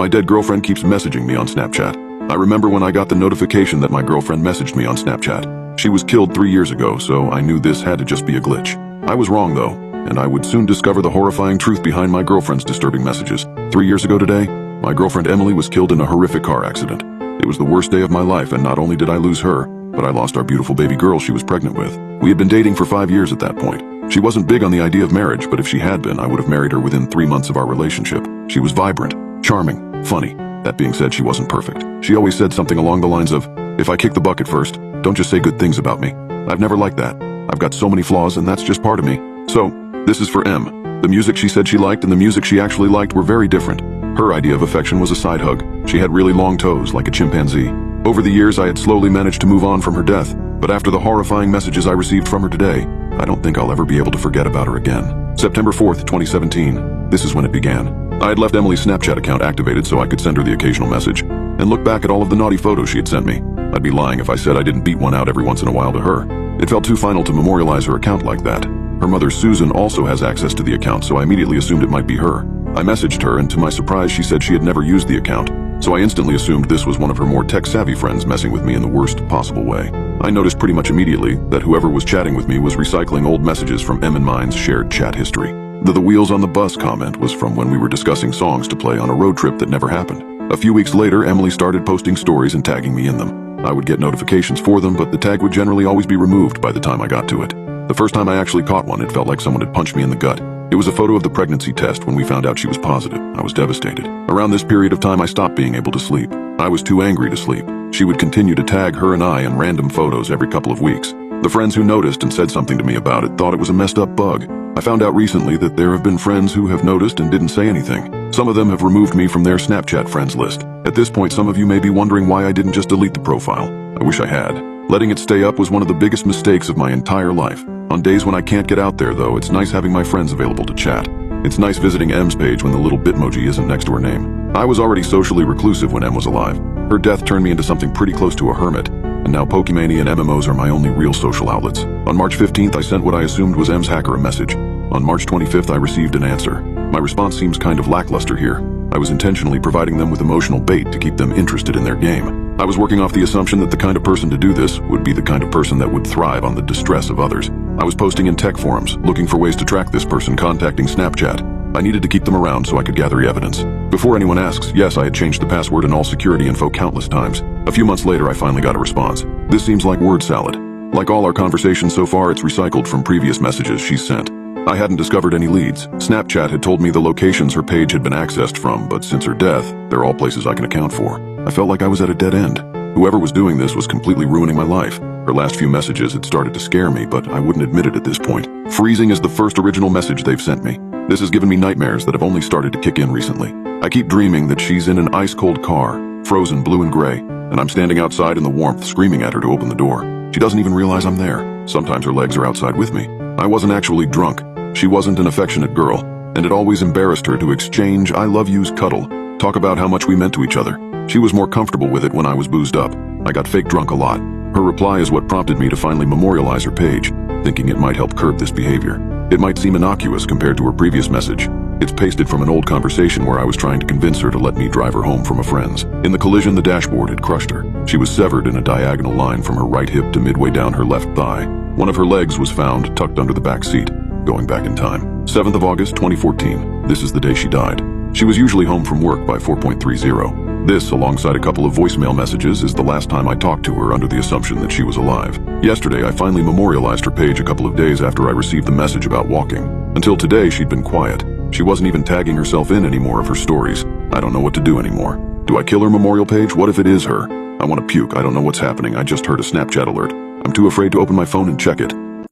My dead girlfriend keeps messaging me on Snapchat. I remember when I got the notification that my girlfriend messaged me on Snapchat. She was killed 3 years ago, so I knew this had to just be a glitch. I was wrong though, and I would soon discover the horrifying truth behind my girlfriend's disturbing messages. 3 years ago today, my girlfriend Emily was killed in a horrific car accident. It was the worst day of my life, and not only did I lose her, but I lost our beautiful baby girl she was pregnant with. We had been dating for 5 years at that point. She wasn't big on the idea of marriage, but if she had been, I would have married her within 3 months of our relationship. She was vibrant, charming, funny. That being said, she wasn't perfect. She always said something along the lines of, "If I kick the bucket first, don't just say good things about me." I've never liked that. I've got so many flaws, and that's just part of me. So, this is for M. The music she said she liked and the music she actually liked were very different. Her idea of affection was a side hug. She had really long toes, like a chimpanzee. Over the years, I had slowly managed to move on from her death, but after the horrifying messages I received from her today, I don't think I'll ever be able to forget about her again. September 4th, 2017. This is when it began. I had left Emily's Snapchat account activated so I could send her the occasional message, and look back at all of the naughty photos she had sent me. I'd be lying if I said I didn't beat one out every once in a while to her. It felt too final to memorialize her account like that. Her mother Susan also has access to the account, so I immediately assumed it might be her. I messaged her, and to my surprise she said she had never used the account, so I instantly assumed this was one of her more tech-savvy friends messing with me in the worst possible way. I noticed pretty much immediately that whoever was chatting with me was recycling old messages from Em and mine's shared chat history. The wheels on the bus comment was from when we were discussing songs to play on a road trip that never happened. A few weeks later, Emily started posting stories and tagging me in them. I would get notifications for them, but the tag would generally always be removed by the time I got to it. The first time I actually caught one, it felt like someone had punched me in the gut. It was a photo of the pregnancy test when we found out she was positive. I was devastated. Around this period of time, I stopped being able to sleep. I was too angry to sleep. She would continue to tag her and I in random photos every couple of weeks. The friends who noticed and said something to me about it thought it was a messed up bug. I found out recently that there have been friends who have noticed and didn't say anything. Some of them have removed me from their Snapchat friends list. At this point, some of you may be wondering why I didn't just delete the profile. I wish I had. Letting it stay up was one of the biggest mistakes of my entire life. On days when I can't get out there, though, it's nice having my friends available to chat. It's nice visiting M's page when the little Bitmoji isn't next to her name. I was already socially reclusive when M was alive. Her death turned me into something pretty close to a hermit, and now Pokemania and MMOs are my only real social outlets. On March 15th, I sent what I assumed was M's hacker a message. On March 25th, I received an answer. My response seems kind of lackluster here. I was intentionally providing them with emotional bait to keep them interested in their game. I was working off the assumption that the kind of person to do this would be the kind of person that would thrive on the distress of others. I was posting in tech forums, looking for ways to track this person contacting Snapchat. I needed to keep them around so I could gather evidence. Before anyone asks, yes, I had changed the password and all security info countless times. A few months later, I finally got a response. This seems like word salad. Like all our conversations so far, it's recycled from previous messages she sent. I hadn't discovered any leads. Snapchat had told me the locations her page had been accessed from, but since her death, they're all places I can account for. I felt like I was at a dead end. Whoever was doing this was completely ruining my life. Her last few messages had started to scare me, but I wouldn't admit it at this point. Freezing is the first original message they've sent me. This has given me nightmares that have only started to kick in recently. I keep dreaming that she's in an ice-cold car, frozen blue and gray, and I'm standing outside in the warmth screaming at her to open the door. She doesn't even realize I'm there. Sometimes her legs are outside with me. I wasn't actually drunk. She wasn't an affectionate girl, and it always embarrassed her to exchange I love yous cuddle, talk about how much we meant to each other. She was more comfortable with it when I was boozed up. I got fake drunk a lot. Her reply is what prompted me to finally memorialize her page, thinking it might help curb this behavior. It might seem innocuous compared to her previous message. It's pasted from an old conversation where I was trying to convince her to let me drive her home from a friend's. In the collision, the dashboard had crushed her. She was severed in a diagonal line from her right hip to midway down her left thigh. One of her legs was found tucked under the back seat. Going back in time. 7th of August, 2014. This is the day she died. She was usually home from work by 4:30. This, alongside a couple of voicemail messages, is the last time I talked to her under the assumption that she was alive. Yesterday, I finally memorialized her page a couple of days after I received the message about walking. Until today, she'd been quiet. She wasn't even tagging herself in any more of her stories. I don't know what to do anymore. Do I kill her memorial page? What if it is her? I want to puke. I don't know what's happening. I just heard a Snapchat alert. I'm too afraid to open my phone and check it.